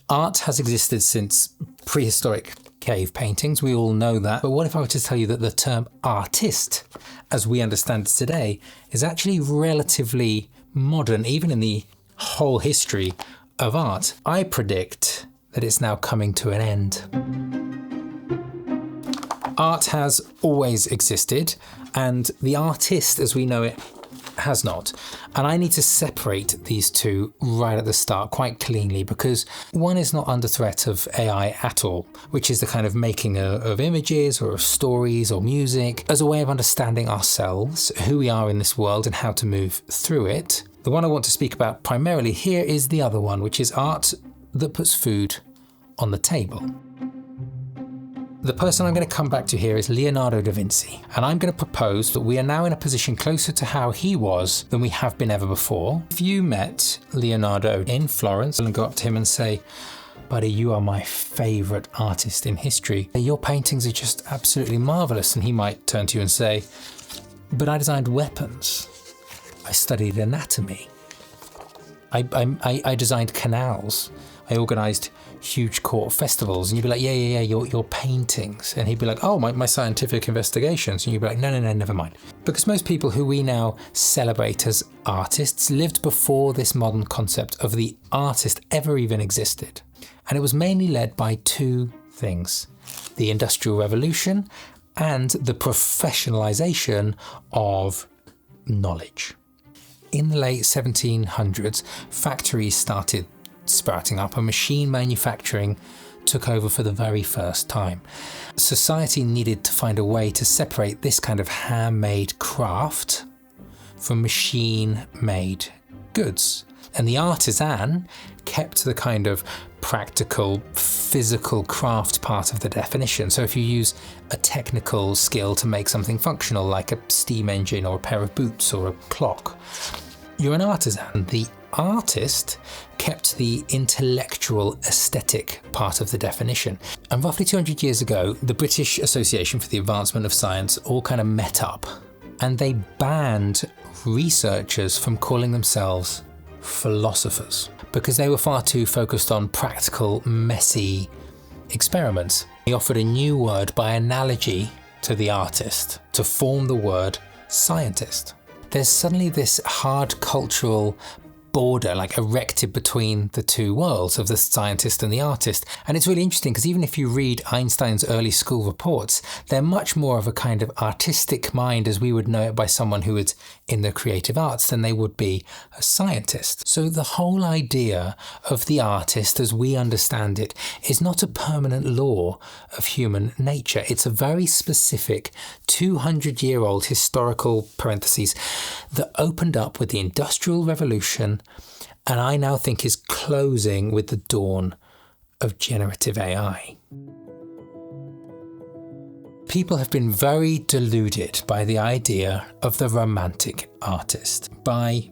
Art has existed since prehistoric cave paintings. We all know that. But what if I were to tell you that the term artist, as we understand it today, is actually relatively modern, even in the whole history of art? I predict that it's now coming to an end. Art has always existed, and the artist as we know it has not. And I need to separate these two right at the start quite cleanly, because one is not under threat of AI at all, which is the kind of making of images or of stories or music as a way of understanding ourselves, who we are in this world and how to move through it. The one I want to speak about primarily here is the other one, which is art that puts food on the table. The person I'm going to come back to here is Leonardo da Vinci, and I'm going to propose that we are now in a position closer to how he was than we have been ever before. If you met Leonardo in Florence and go up to him and say, "Buddy, you are my favourite artist in history. Your paintings are just absolutely marvellous," and he might turn to you and say, "But I designed weapons. I studied anatomy. I designed canals. I organised huge court festivals." And you'd be like, yeah, your paintings. And he'd be like, "Oh, my scientific investigations." And you'd be like, no, never mind. Because most people who we now celebrate as artists lived before this modern concept of the artist ever even existed. And it was mainly led by two things: the Industrial Revolution and the professionalisation of knowledge. In the late 1700s, factories started sprouting up and machine manufacturing took over for the very first time. Society needed to find a way to separate this kind of handmade craft from machine-made goods. And the artisan kept the kind of practical, physical craft part of the definition. So if you use a technical skill to make something functional, like a steam engine or a pair of boots or a clock, you're an artisan. The artist kept the intellectual, aesthetic part of the definition. And roughly 200 years ago, the British Association for the Advancement of Science all kind of met up, and they banned researchers from calling themselves philosophers because they were far too focused on practical, messy experiments. They offered a new word by analogy to the artist to form the word scientist. There's suddenly this hard cultural border like erected between the two worlds of the scientist and the artist. And it's really interesting because even if you read Einstein's early school reports, they're much more of a kind of artistic mind as we would know it by someone who is in the creative arts than they would be a scientist. So the whole idea of the artist as we understand it is not a permanent law of human nature. It's a very specific 200-year-old historical parentheses that opened up with the Industrial Revolution, and I now think is closing with the dawn of generative AI. People have been very deluded by the idea of the romantic artist, by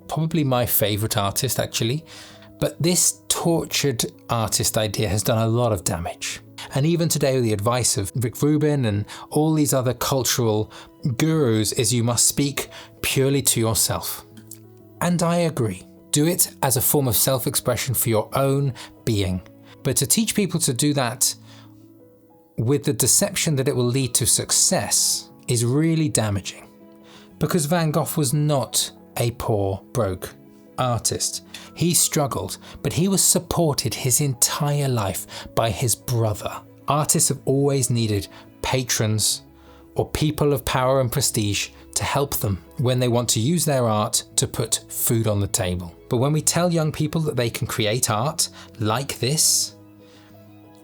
probably my favourite artist actually, but this tortured artist idea has done a lot of damage. And even today, with the advice of Rick Rubin and all these other cultural gurus, is you must speak purely to yourself. And I agree. Do it as a form of self-expression for your own being. But to teach people to do that with the deception that it will lead to success is really damaging. Because Van Gogh was not a poor, broke artist. He struggled, but he was supported his entire life by his brother. Artists have always needed patrons or people of power and prestige to help them when they want to use their art to put food on the table. But when we tell young people that they can create art like this,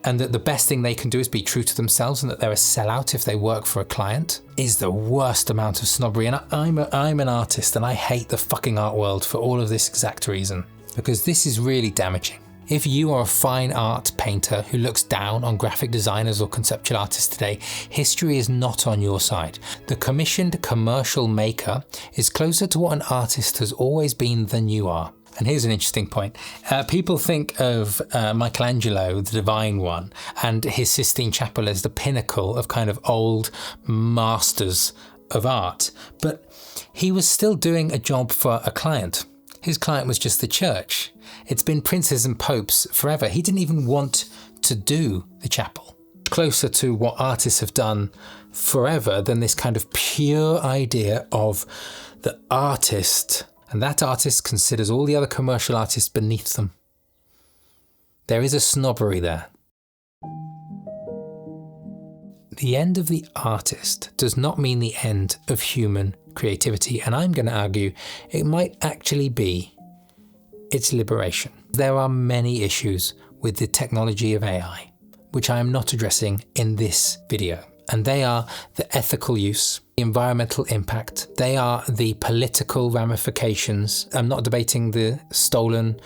and that the best thing they can do is be true to themselves and that they're a sellout if they work for a client, is the worst amount of snobbery. And I'm an artist and I hate the fucking art world for all of this exact reason, because this is really damaging. If you are a fine art painter who looks down on graphic designers or conceptual artists today, history is not on your side. The commissioned commercial maker is closer to what an artist has always been than you are. And here's an interesting point. People think of Michelangelo, the Divine One, and his Sistine Chapel as the pinnacle of kind of old masters of art. But he was still doing a job for a client. His client was just the church. It's been princes and popes forever. He didn't even want to do the chapel. Closer to what artists have done forever than this kind of pure idea of the artist, and that artist considers all the other commercial artists beneath them. There is a snobbery there. The end of the artist does not mean the end of human creativity, and I'm going to argue it might actually be its liberation. There are many issues with the technology of AI, which I am not addressing in this video. And they are the ethical use, the environmental impact, they are the political ramifications. I'm not debating the stolen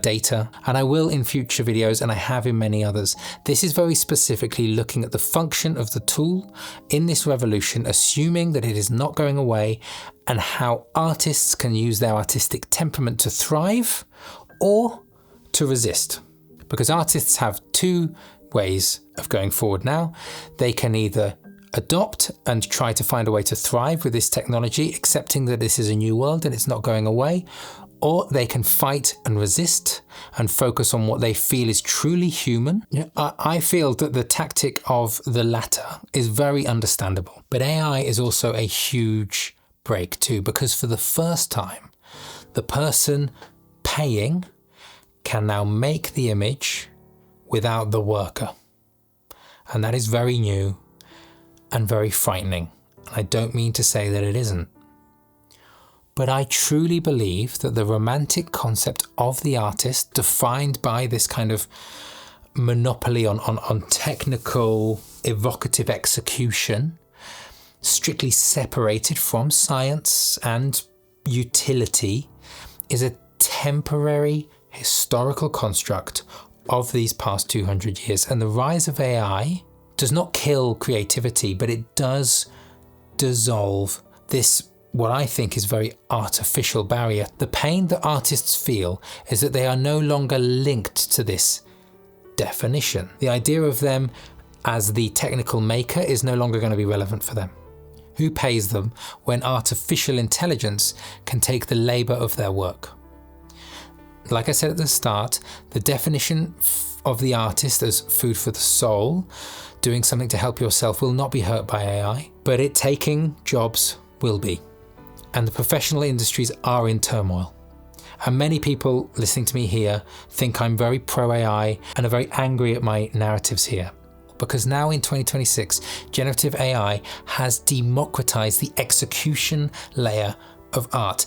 data, and I will in future videos, and I have in many others. This is very specifically looking at the function of the tool in this revolution, assuming that it is not going away, and how artists can use their artistic temperament to thrive or to resist. Because artists have two ways of going forward now. They can either adopt and try to find a way to thrive with this technology, accepting that this is a new world and it's not going away, or they can fight and resist and focus on what they feel is truly human. I feel that the tactic of the latter is very understandable, but AI is also a huge break too, because for the first time, the person paying can now make the image without the worker. And that is very new and very frightening. I don't mean to say that it isn't. But I truly believe that the romantic concept of the artist, defined by this kind of monopoly on technical, evocative execution, strictly separated from science and utility, is a temporary historical construct of these past 200 years. And the rise of AI does not kill creativity, but it does dissolve this, what I think is very artificial barrier. The pain that artists feel is that they are no longer linked to this definition. The idea of them as the technical maker is no longer going to be relevant for them. Who pays them when artificial intelligence can take the labor of their work? Like I said at the start, the definition of the artist as food for the soul, doing something to help yourself, will not be hurt by AI, but it taking jobs will be. And the professional industries are in turmoil. And many people listening to me here think I'm very pro-AI and are very angry at my narratives here. Because now in 2026, generative AI has democratized the execution layer of art.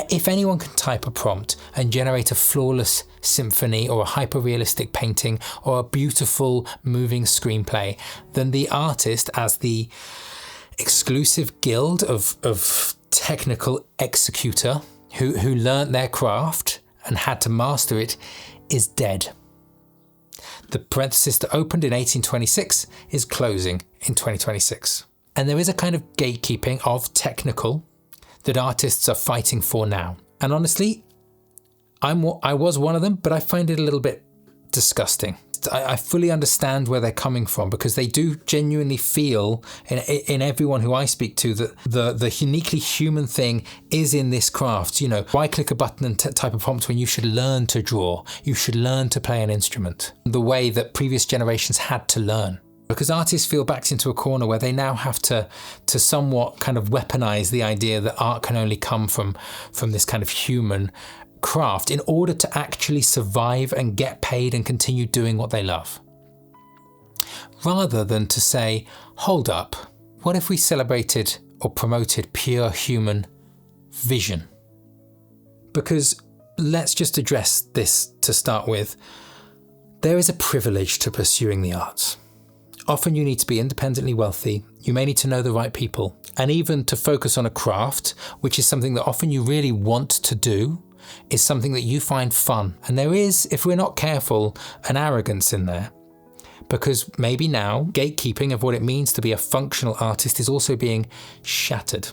If anyone can type a prompt and generate a flawless symphony or a hyper-realistic painting or a beautiful moving screenplay, then the artist, as the exclusive guild of technical executor who learnt their craft and had to master it, is dead. The parenthesis that opened in 1826 is closing in 2026. And there is a kind of gatekeeping of technical that artists are fighting for now. And honestly, I was one of them, but I find it a little bit disgusting. I fully understand where they're coming from, because they do genuinely feel in everyone who I speak to that the uniquely human thing is in this craft. You know, why click a button and type a prompt when you should learn to draw? You should learn to play an instrument the way that previous generations had to learn. Because artists feel backed into a corner where they now have to somewhat kind of weaponize the idea that art can only come from this kind of human craft in order to actually survive and get paid and continue doing what they love. Rather than to say, hold up, what if we celebrated or promoted pure human vision? Because let's just address this to start with. There is a privilege to pursuing the arts. Often you need to be independently wealthy, you may need to know the right people, and even to focus on a craft, which is something that often you really want to do, is something that you find fun. And there is, if we're not careful, an arrogance in there. Because maybe now, gatekeeping of what it means to be a functional artist is also being shattered.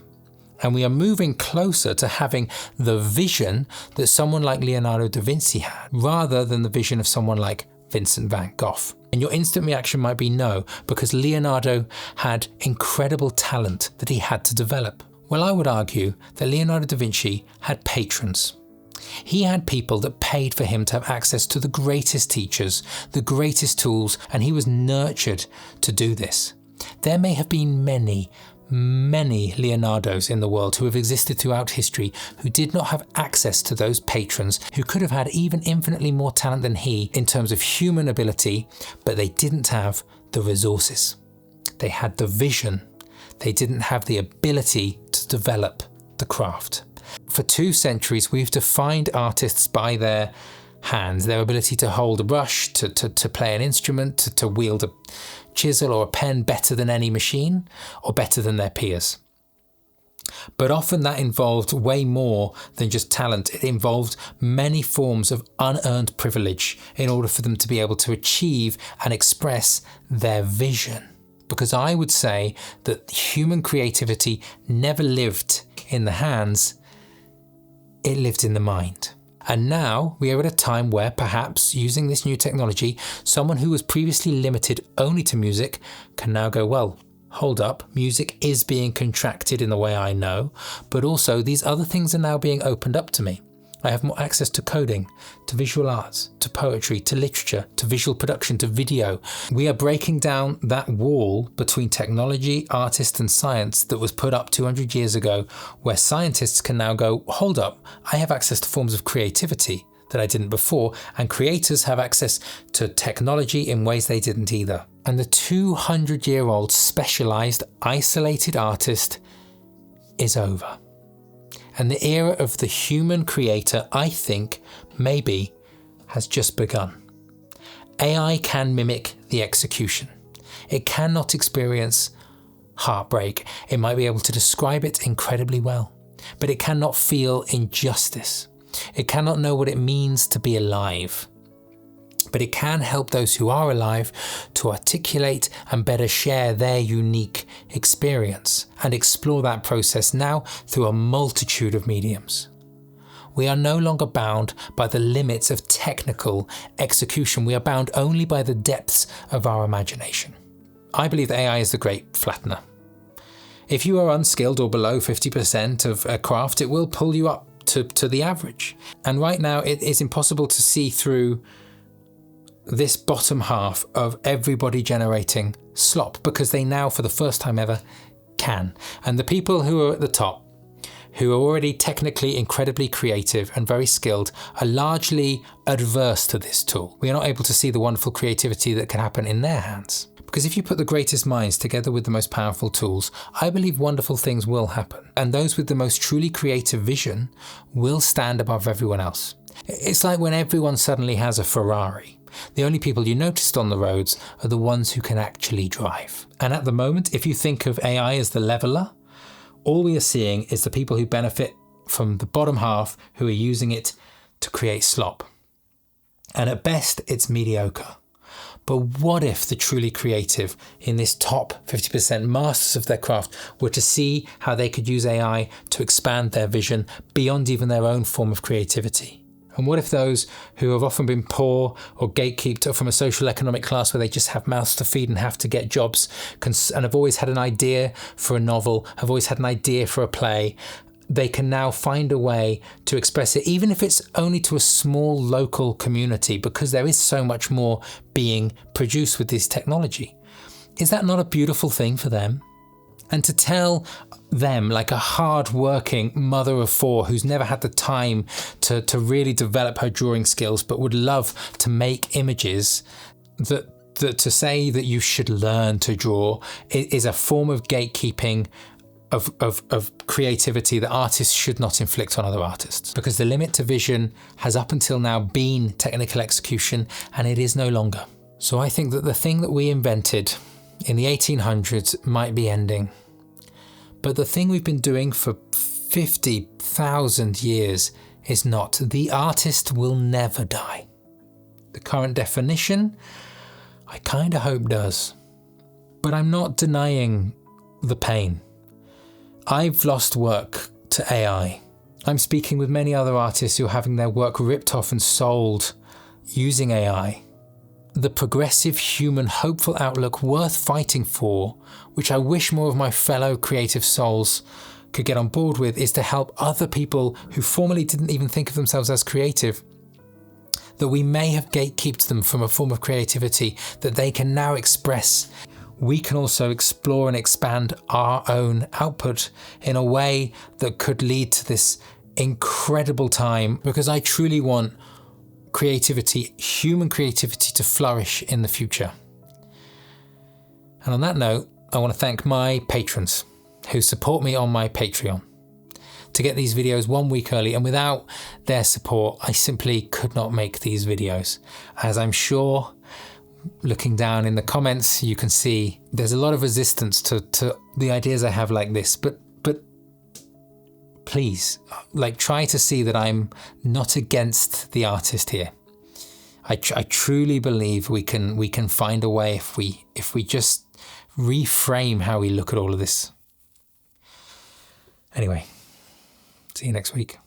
And we are moving closer to having the vision that someone like Leonardo da Vinci had, rather than the vision of someone like Vincent van Gogh. And your instant reaction might be no, because Leonardo had incredible talent that he had to develop. Well, I would argue that Leonardo da Vinci had patrons. He had people that paid for him to have access to the greatest teachers, the greatest tools, and he was nurtured to do this. There may have been many Leonardos in the world who have existed throughout history who did not have access to those patrons, who could have had even infinitely more talent than he in terms of human ability, but they didn't have the resources. They had the vision. They didn't have the ability to develop the craft. For 2 centuries, we've defined artists by their hands, their ability to hold a brush, to play an instrument, to wield a chisel or a pen better than any machine or better than their peers. But often that involved way more than just talent. It involved many forms of unearned privilege in order for them to be able to achieve and express their vision. Because I would say that human creativity never lived in the hands, it lived in the mind. And now we are at a time where perhaps using this new technology, someone who was previously limited only to music can now go, well, hold up, music is being contracted in the way I know, but also these other things are now being opened up to me. I have more access to coding, to visual arts, to poetry, to literature, to visual production, to video. We are breaking down that wall between technology, artists and science that was put up 200 years ago, where scientists can now go, hold up, I have access to forms of creativity that I didn't before, and creators have access to technology in ways they didn't either. And the 200-year-old specialized, isolated artist is over. And the era of the human creator, I think, maybe, has just begun. AI can mimic the execution. It cannot experience heartbreak. It might be able to describe it incredibly well, but it cannot feel injustice. It cannot know what it means to be alive. But it can help those who are alive to articulate and better share their unique experience and explore that process now through a multitude of mediums. We are no longer bound by the limits of technical execution. We are bound only by the depths of our imagination. I believe that AI is the great flattener. If you are unskilled or below 50% of a craft, it will pull you up to the average. And right now it is impossible to see through this bottom half of everybody generating slop, because they now, for the first time ever, can. And the people who are at the top, who are already technically incredibly creative and very skilled, are largely adverse to this tool. We are not able to see the wonderful creativity that can happen in their hands. Because if you put the greatest minds together with the most powerful tools, I believe wonderful things will happen. And those with the most truly creative vision will stand above everyone else. It's like when everyone suddenly has a Ferrari. The only people you noticed on the roads are the ones who can actually drive. And at the moment, if you think of AI as the leveler, all we are seeing is the people who benefit from the bottom half who are using it to create slop. And at best, it's mediocre. But what if the truly creative in this top 50% masters of their craft were to see how they could use AI to expand their vision beyond even their own form of creativity? And what if those who have often been poor or gatekept or from a social economic class where they just have mouths to feed and have to get jobs and have always had an idea for a novel, have always had an idea for a play, they can now find a way to express it, even if it's only to a small local community, because there is so much more being produced with this technology. Is that not a beautiful thing for them? And to tell them, like a hard-working mother of 4 who's never had the time to really develop her drawing skills but would love to make images, that to say that you should learn to draw is a form of gatekeeping of creativity that artists should not inflict on other artists. Because the limit to vision has up until now been technical execution, and it is no longer. So I think that the thing that we invented in the 1800s might be ending. But the thing we've been doing for 50,000 years is not. The artist will never die. The current definition, I kind of hope does. But I'm not denying the pain. I've lost work to AI. I'm speaking with many other artists who are having their work ripped off and sold using AI. The progressive, human, hopeful outlook worth fighting for, which I wish more of my fellow creative souls could get on board with is to help other people who formerly didn't even think of themselves as creative, that we may have gatekept them from a form of creativity that they can now express. We can also explore and expand our own output in a way that could lead to this incredible time, because I truly want creativity, human creativity, to flourish in the future. And on that note, I want to thank my patrons who support me on my Patreon to get these videos 1 week early. And without their support, I simply could not make these videos. As I'm sure, looking down in the comments, you can see there's a lot of resistance to the ideas I have like this. But please, try to see that I'm not against the artist here. I truly believe we can find a way if we just reframe how we look at all of this. Anyway, see you next week.